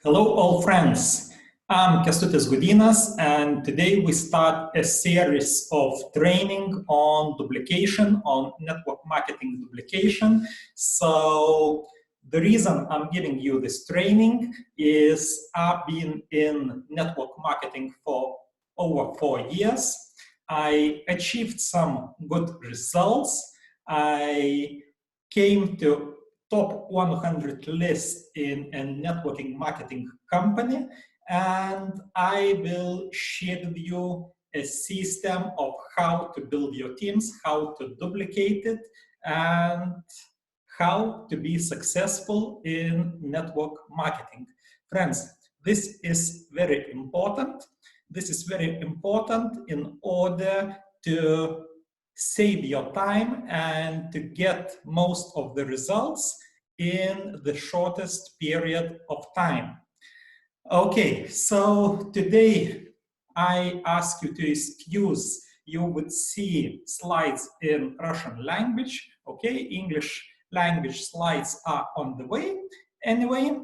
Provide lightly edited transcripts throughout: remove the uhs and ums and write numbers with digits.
Hello, all friends. I'm Kęstutis Gudinas, and today we start a series of training on duplication, on network marketing duplication. So the reason I'm giving you this training is I've been in network marketing for over 4 years. I achieved some good results. I came to top 100 list in a networking marketing company, and I will share with you a system of how to build your teams, how to duplicate it, and how to be successful in network marketing. Friends, this is very important. This is very important in order to save your time and to get most of the results in the shortest period of time. Okay, so today I ask you to excuse you would see slides in Russian language. Okay, English language slides are on the way. Anyway,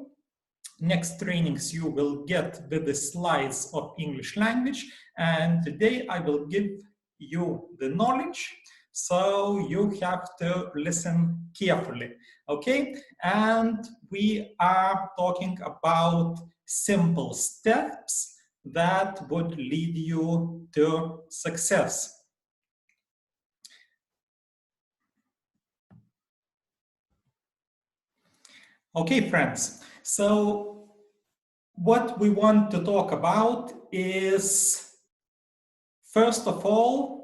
next trainings you will get with the slides of English language, and today I will give you the knowledge, so you have to listen carefully. Okay, and we are talking about simple steps that would lead you to success. Okay, friends, so what we want to talk about is, first of all,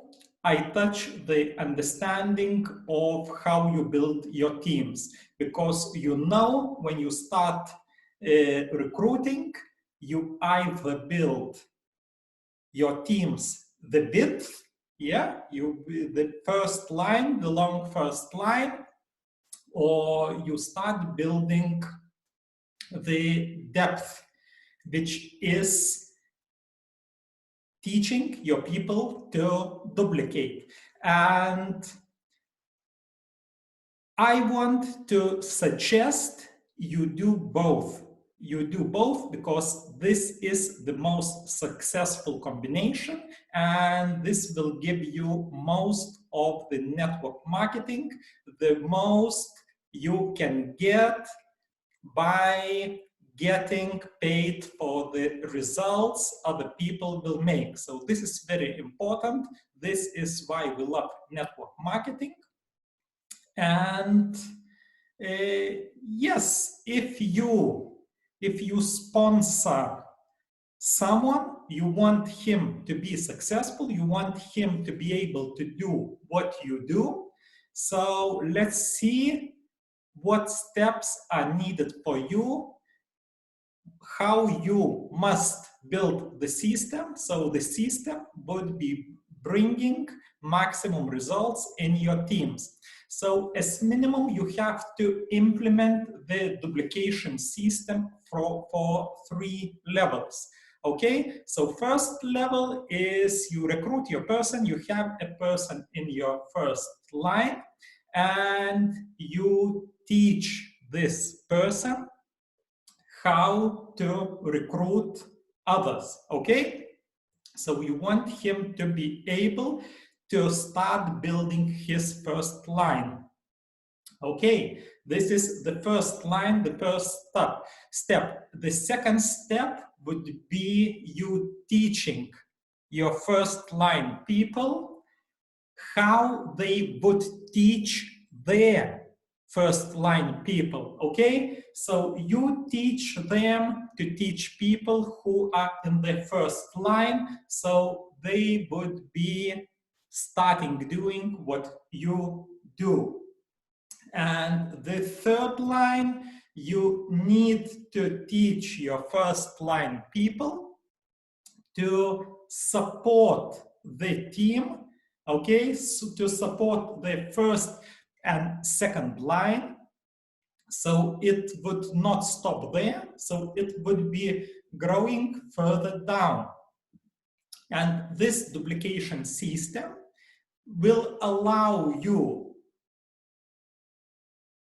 I touch the understanding of how you build your teams, because you know when you start recruiting, you either build your teams the width, the first line, the long first line, or you start building the depth, which is teaching your people to duplicate. And I want to suggest you do both. You do both because this is the most successful combination, and this will give you most of the network marketing, the most you can get by getting paid for the results other people will make. So this is very important. This is why we love network marketing. And yes, if you sponsor someone, you want him to be successful, you want him to be able to do what you do. So let's see what steps are needed for you, how you must build the system, so the system would be bringing maximum results in your teams. So as minimum, you have to implement the duplication system for 3 levels. Okay, so first level is you recruit your person, you have a person in your first line, and you teach this person how to recruit others. Okay, so you want him to be able to start building his first line. Okay, this is the first line, the first step. The second step would be you teaching your first line people how they would teach their first line people. Okay, so you teach them to teach people who are in the first line, so they would be starting doing what you do. And the third line, you need to teach your first line people to support the team, okay, so to support the first and second line. So it would not stop there, so it would be growing further down. And this duplication system will allow you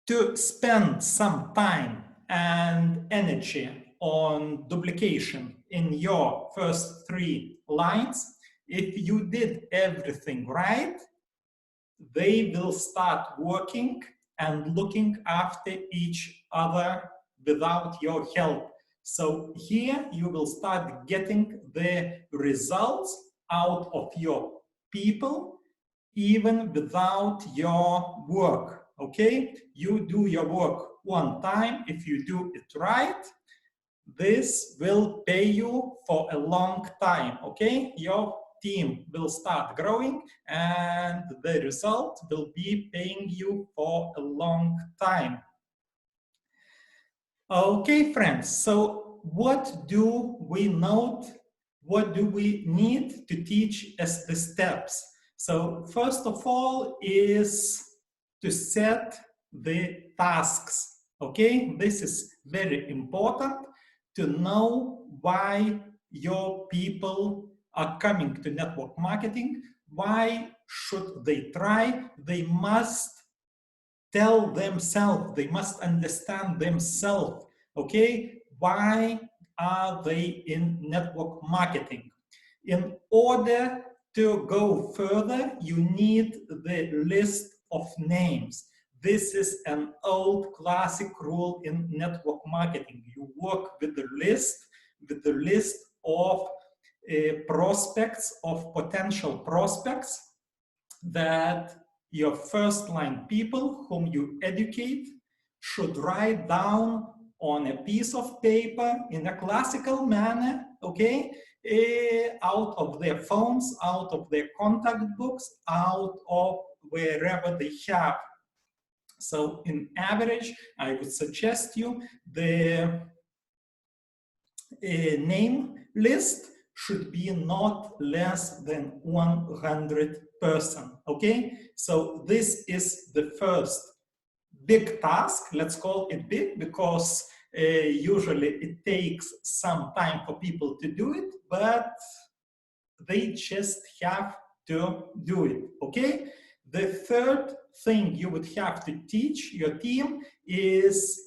to spend some time and energy on duplication in your first 3 lines, if you did everything right, they will start working and looking after each other without your help. So here you will start getting the results out of your people even without your work. Okay, you do your work one time. If you do it right, this will pay you for a long time. Okay, your team will start growing and the result will be paying you for a long time. Okay, friends, so what do we note? What do we need to teach as the steps? So first of all is to set the tasks. Okay, this is very important to know why your people are coming to network marketing. Why should they try? They must tell themselves, they must understand themselves, okay, why are they in network marketing? In order to go further, you need the list of names. This is an old classic rule in network marketing. You work with the list of prospects, of potential prospects, that your first line people whom you educate should write down on a piece of paper in a classical manner, okay, out of their phones, out of their contact books, out of wherever they have. So in average, I would suggest you the name list should be not less than 100%, okay? So this is the first big task. Let's call it big because usually it takes some time for people to do it, but they just have to do it, okay? The third thing you would have to teach your team is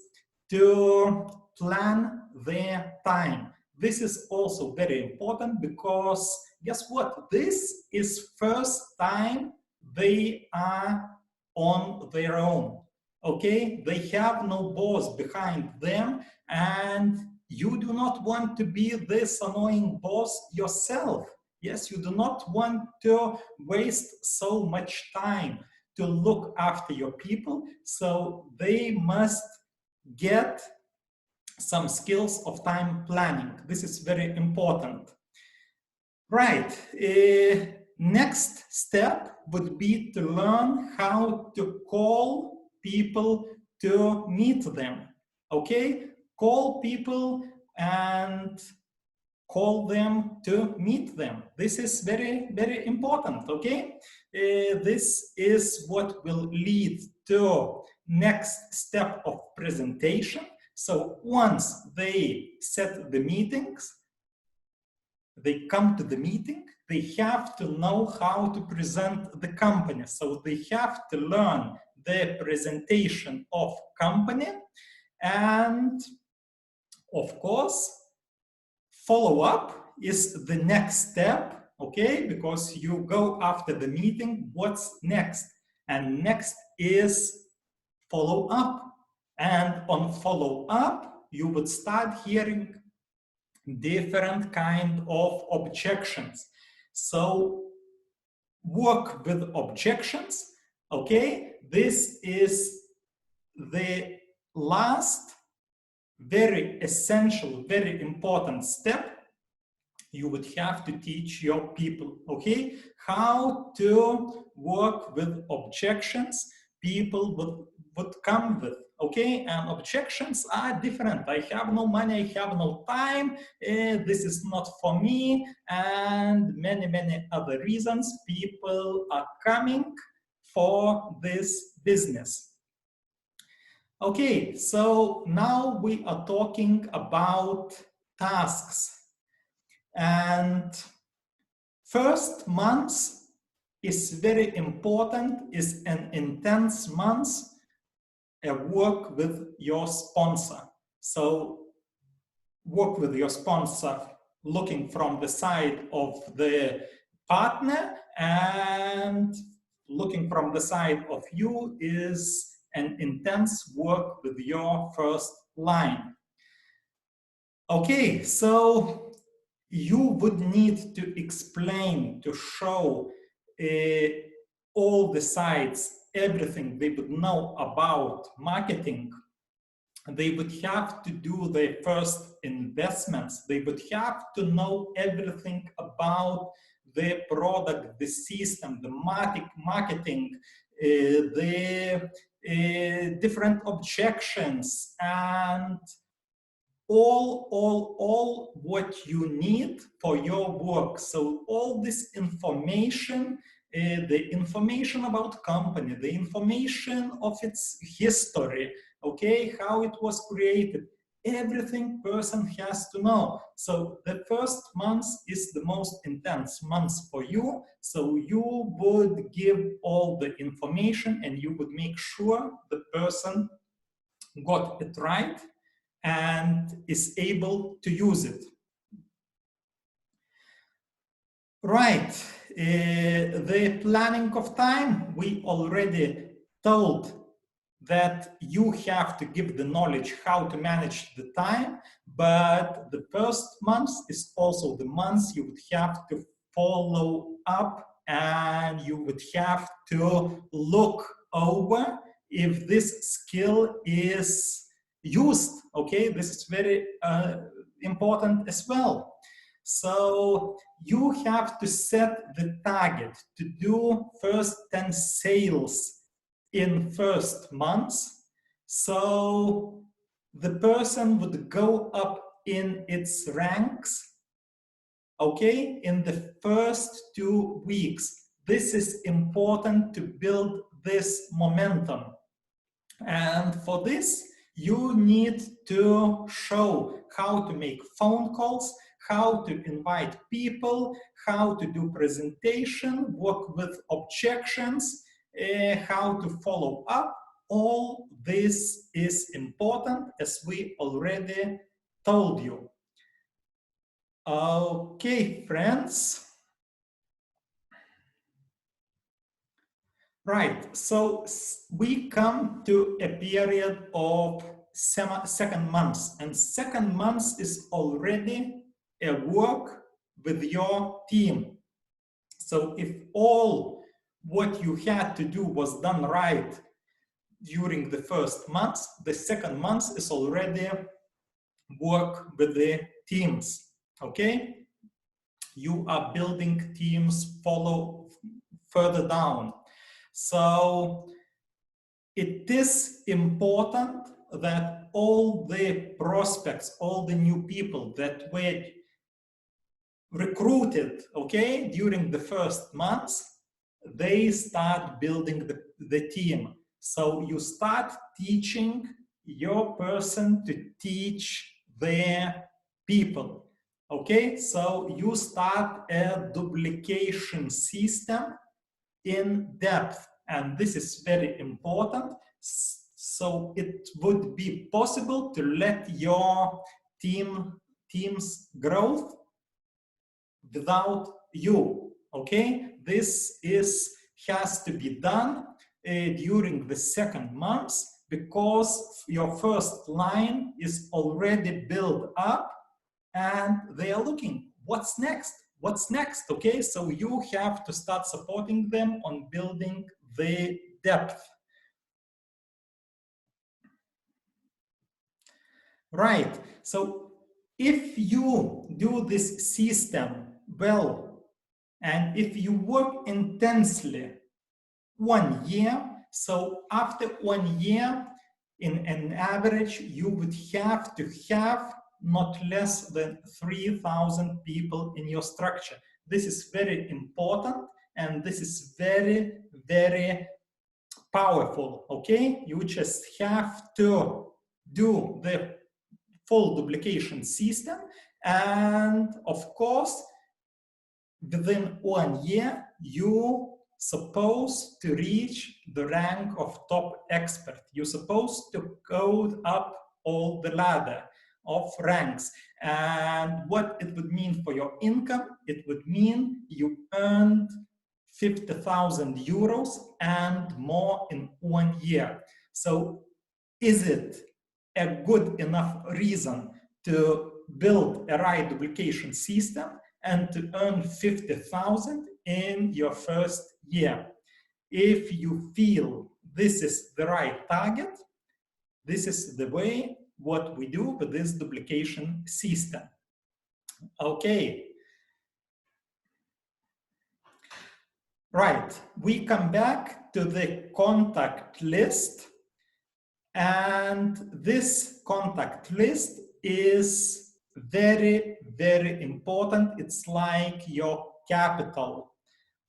to plan their time. This is also very important because guess what? This is first time they are on their own. Okay, they have no boss behind them, and you do not want to be this annoying boss yourself. Yes, you do not want to waste so much time to look after your people, so they must get some skills of time planning. This is very important. Right. Next step would be to learn how to call people to meet them. Okay? Call people and call them to meet them. This is very, very important. Okay? This is what will lead to next step of presentation. So once they set the meetings, they come to the meeting, they have to know how to present the company. So they have to learn the presentation of company, and of course, follow up is the next step, okay? Because you go after the meeting, what's next? And next is follow up. And on follow up, you would start hearing different kind of objections. So work with objections, okay? This is the last very essential, very important step you would have to teach your people, okay? How to work with objections people would come with, okay? And objections are different. I have no money, I have no time, this is not for me, and many, many other reasons people are coming for this business. Okay, so now we are talking about tasks. And first month is very important, is an intense month, a work with your sponsor. So work with your sponsor looking from the side of the partner, and looking from the side of you is an intense work with your first line. Okay, so you would need to explain, to show all the sides, everything they would know about marketing. They would have to do their first investments. They would have to know everything about the product, the system, the marketing, the different objections, and all what you need for your work. So all this information, the information about company, the information of its history, okay, how it was created, everything person has to know. So the first month is the most intense month for you. So you would give all the information and you would make sure the person got it right and is able to use it. Right, the planning of time, we already told that you have to give the knowledge how to manage the time, but the first month is also the month you would have to follow up, and you would have to look over if this skill is used. Okay, this is very important as well. So you have to set the target to do first 10 sales in first months. So the person would go up in its ranks, okay, in the first 2 weeks. This is important to build this momentum. And for this, you need to show how to make phone calls, how to invite people, how to do presentation, work with objections, how to follow up. All this is important, as we already told you. Okay, friends. Right, so we come to a period of second month, and second month is already a work with your team. So if all what you had to do was done right during the first month, the second month is already work with the teams, okay? You are building teams, follow further down. So it is important that all the prospects, all the new people that were recruited, okay, during the first months, they start building the team. So you start teaching your person to teach their people, okay? So you start a duplication system in depth, and this is very important. So it would be possible to let your team's growth without you, okay? This has to be done during the second month, because your first line is already built up and they are looking, what's next? What's next? Okay, so you have to start supporting them on building the depth. Right, so if you do this system well, and if you work intensely 1 year, so after 1 year, in an average, you would have to have not less than 3,000 people in your structure. This is very important, and this is very, very powerful, okay? You just have to do the full duplication system, and of course, within 1 year, you supposed to reach the rank of top expert. You're supposed to go up all the ladder. of ranks. And what it would mean for your income, it would mean you earned 50,000 euros and more in 1 year. So is it a good enough reason to build a right duplication system and to earn 50,000 in your first year? If you feel this is the right target, this is the way what we do with this duplication system. Okay. Right, we come back to the contact list, and this contact list is very, very important. It's like your capital,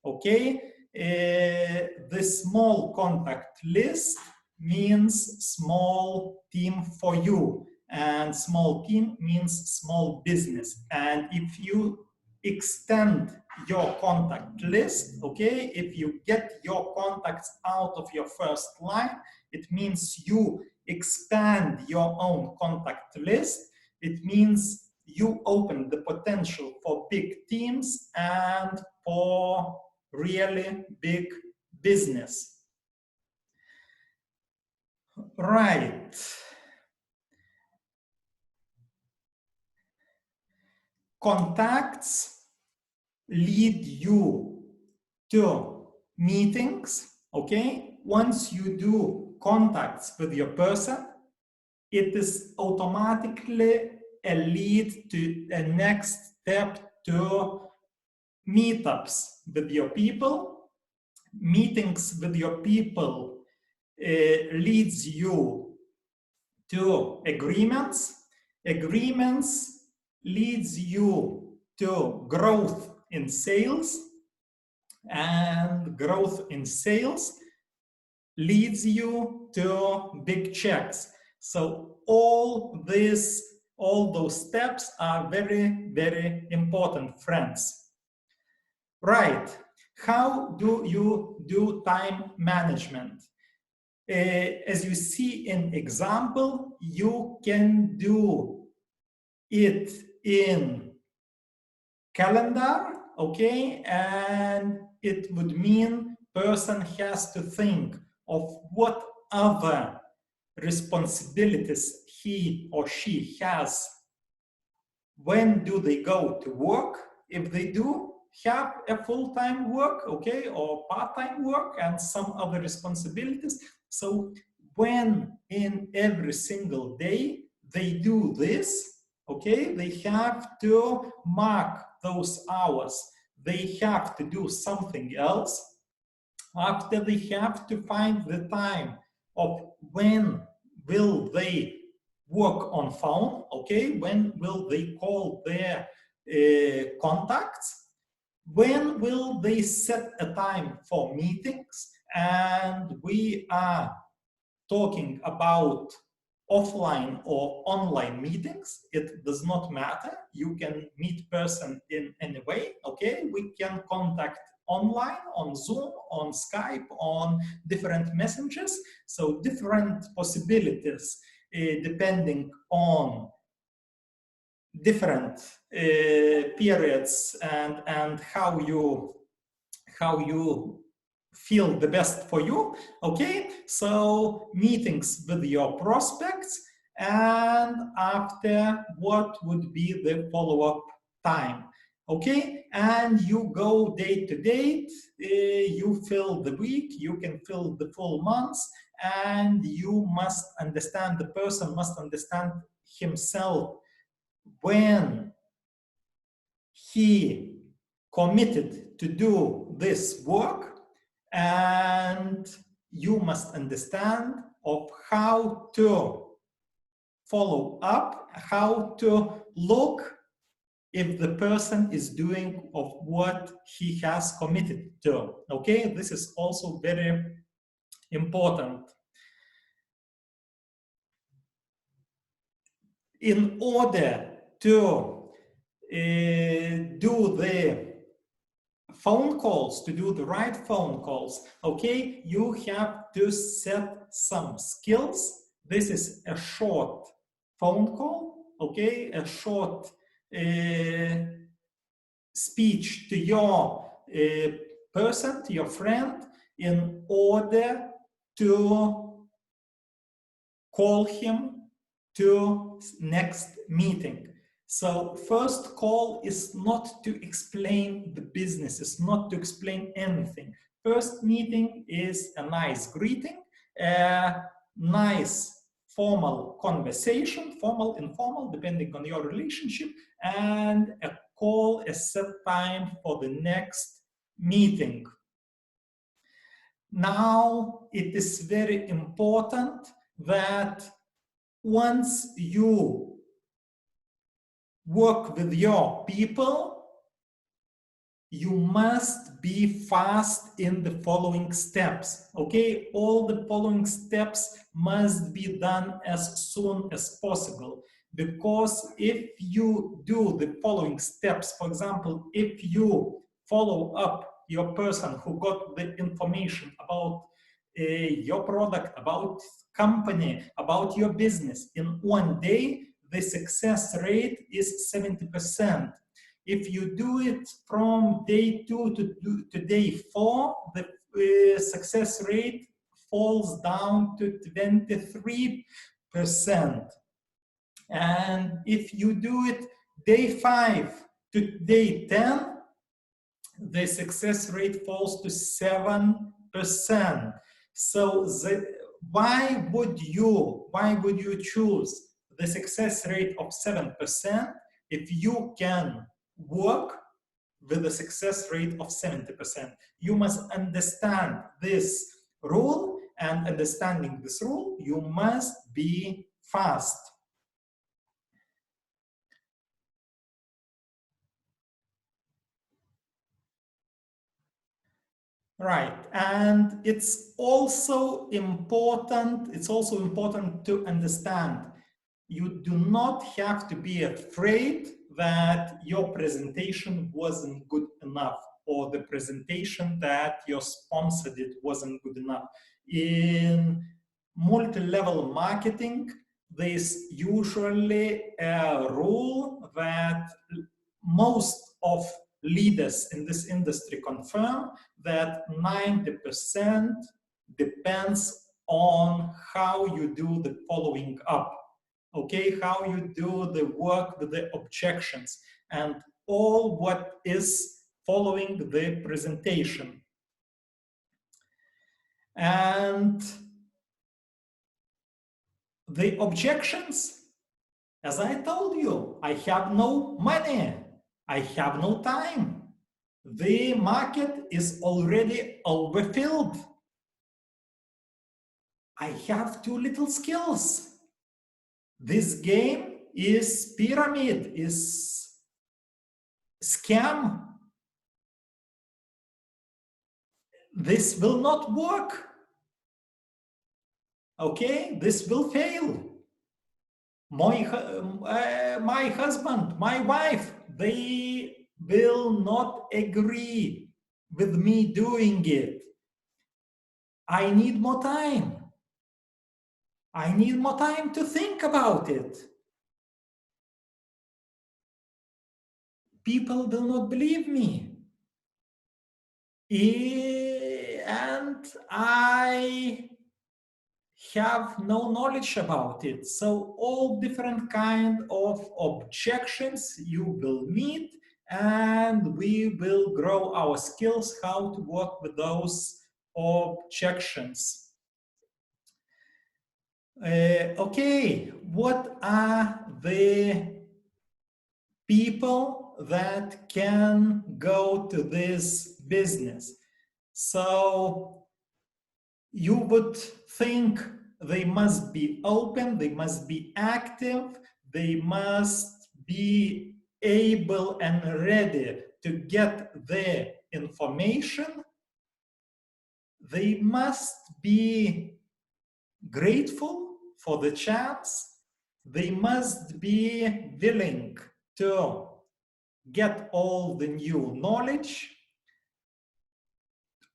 okay? The small contact list means small team for you, and small team means small business. And if you extend your contact list, okay, if you get your contacts out of your first line, it means you expand your own contact list. It means you open the potential for big teams and for really big business. Right. Contacts lead you to meetings, okay? Once you do contacts with your person, it is automatically a lead to a next step to meetups with your people. Meetings with your people leads you to agreements. Agreements leads you to growth in sales, and growth in sales leads you to big checks. So all those steps are very, very important, friends. Right. How do you do time management? As you see in example, you can do it in calendar, okay? And it would mean person has to think of what other responsibilities he or she has. When do they go to work? If they do have a full-time work, okay, or part-time work and some other responsibilities. So when in every single day they do this, okay, they have to mark those hours. They have to do something else. After, they have to find the time of when will they work on phone, okay, when will they call their contacts, when will they set a time for meetings. And we are talking about offline or online meetings. It does not matter. You can meet person in any way, okay? We can contact online, on Zoom, on Skype, on different messengers. So different possibilities depending on different periods and how you feel the best for you, okay? So meetings with your prospects, and after, what would be the follow-up time, okay? And you go day to day, you fill the week, you can fill the full months, and you must understand, the person must understand himself when he committed to do this work, and you must understand of how to follow up, how to look if the person is doing of what he has committed to, okay? This is also very important. In order to do the phone calls, to do the right phone calls, okay, you have to set some skills. This is a short phone call, okay, a short speech to your person, to your friend, in order to call him to next meeting. So first call is not to explain the business, it's not to explain anything. First meeting is a nice greeting, a nice formal conversation, formal, informal, depending on your relationship, and a call, a set time for the next meeting. Now, it is very important that once you work with your people, you must be fast in the following steps. Okay, all the following steps must be done as soon as possible. Because if you do the following steps, for example, if you follow up your person who got the information about your product, about company, about your business in one day, the success rate is 70%. If you do it from day 2 to day 4, the success rate falls down to 23%. And if you do it day 5 to day 10, the success rate falls to 7%. So why would you choose the success rate of 7% if you can work with a success rate of 70%? You must understand this rule, and understanding this rule, you must be fast. Right, and it's also important to understand you do not have to be afraid that your presentation wasn't good enough, or the presentation that your sponsor did wasn't good enough. In multi-level marketing, there's usually a rule that most of leaders in this industry confirm, that 90% depends on how you do the following up. Okay, how you do the work with the objections and all what is following the presentation. And the objections, as I told you, I have no money, I have no time, the market is already overfilled, I have too little skills, this game is pyramid, is scam, this will not work, okay, this will fail. My husband, my wife, they will not agree with me doing it. I need more time. I need more time to think about it. People will not believe me. And I have no knowledge about it. So all different kind of objections you will meet, and we will grow our skills how to work with those objections. Okay, what are the people that can go to this business? So you would think they must be open, they must be active, they must be able and ready to get the information. They must be grateful for the chance. They must be willing to get all the new knowledge,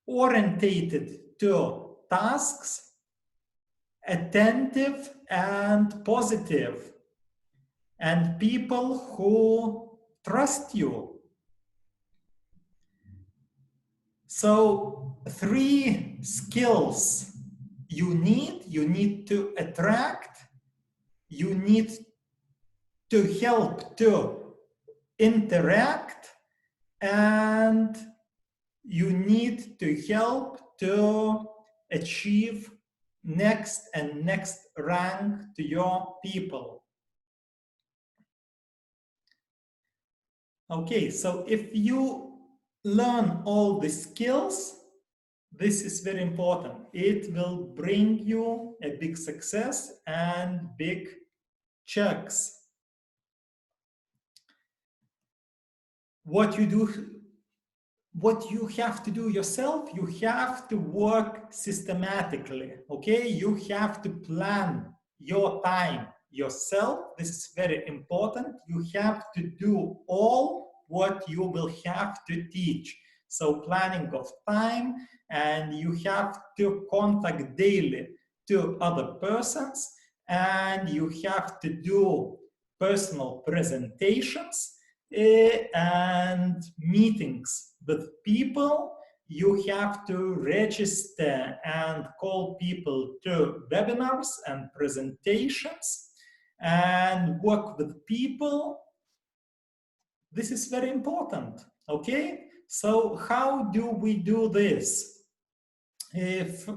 orientated to tasks, attentive and positive, and people who trust you. So 3 skills you need to attract, you need to help to interact, and you need to help to achieve next and next rank to your people. Okay, so if you learn all the skills, this is very important. It will bring you a big success and big checks. What you have to do yourself, you have to work systematically, okay? You have to plan your time yourself. This is very important. You have to do all what you will have to teach. So planning of time, and you have to contact daily to other persons, and you have to do personal presentations and meetings with people. You have to register and call people to webinars and presentations and work with people. This is very important, okay? So how do we do this? If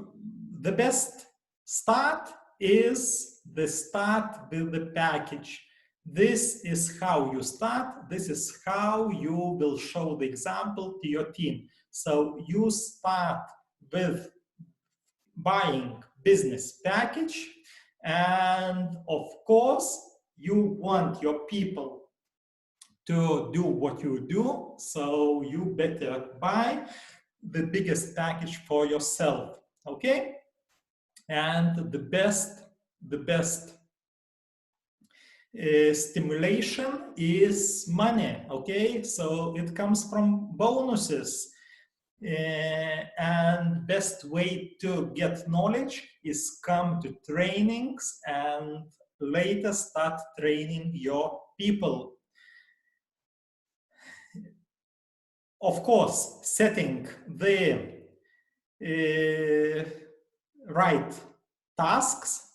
the best start is the start with the package. This is how you start. This is how you will show the example to your team. So you start with buying business package, and of course you want your people to do what you do, so you better buy the biggest package for yourself, okay? And the best stimulation is money, okay? So it comes from bonuses. And best way to get knowledge is come to trainings and later start training your people. Of course, setting the right tasks,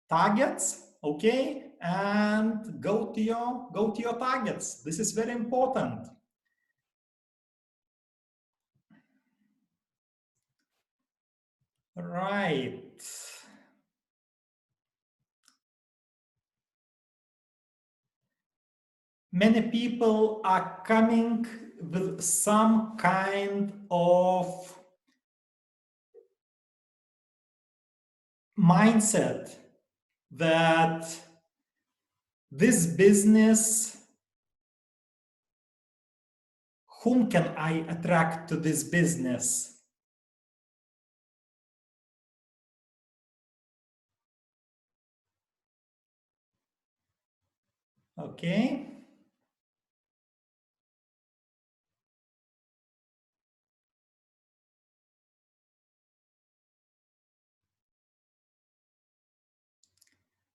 targets, okay, and go to your targets. This is very important. Right. Many people are coming with some kind of mindset that this business, whom can I attract to this business? Okay.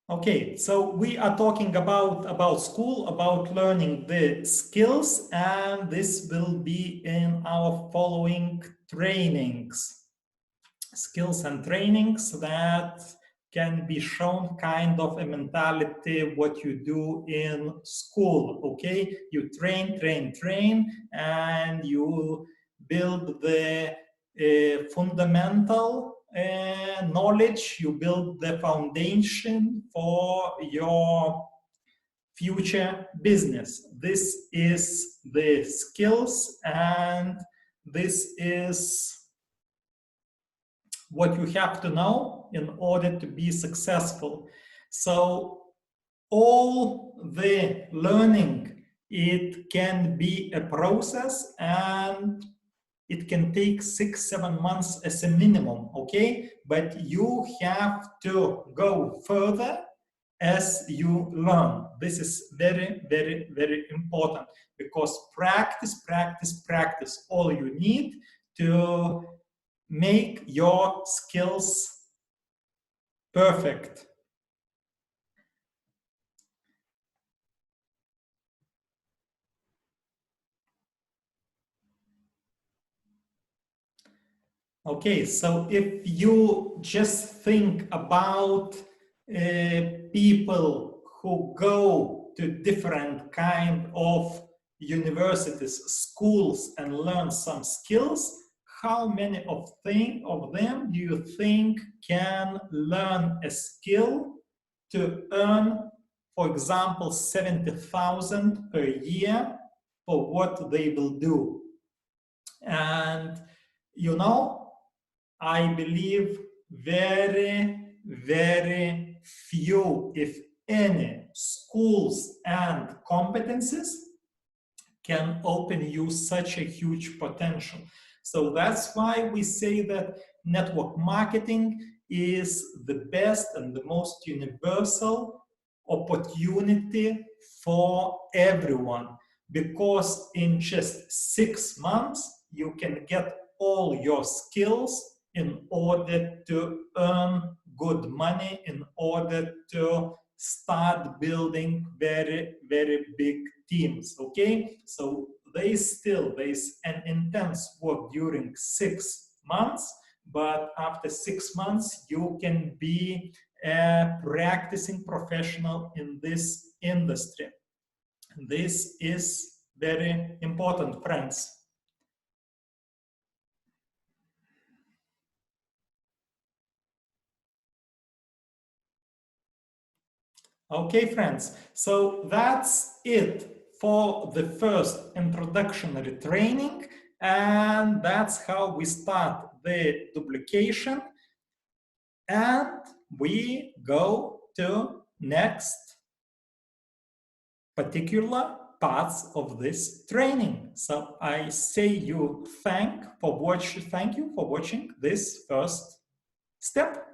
Okay, so we are talking about school, about learning the skills, and this will be in our following trainings. Skills and trainings that can be shown kind of a mentality what you do in school, okay? You train, and you build the fundamental knowledge, you build the foundation for your future business. This is the skills, and this is what you have to know in order to be successful. So all the learning, it can be a process, and it can take 6-7 months as a minimum, okay? But you have to go further as you learn. This is very, very, very important, because practice, all you need to make your skills perfect. Okay, so if you just think about people who go to different kind of universities, schools, and learn some skills, how many of them do you think can learn a skill to earn, for example, 70,000 per year for what they will do? And you know, I believe very few, if any, schools and competencies can open you such a huge potential. So that's why we say that network marketing is the best and the most universal opportunity for everyone, because in just 6 months you can get all your skills in order to earn good money, in order to start building very big teams. Okay, so there's an intense work during 6 months, but after 6 months you can be a practicing professional in this industry. This is very important, friends. Okay, friends, so that's it for the first introductory training, and that's how we start the duplication, and we go to next particular parts of this training. So I say thank you for watching this first step.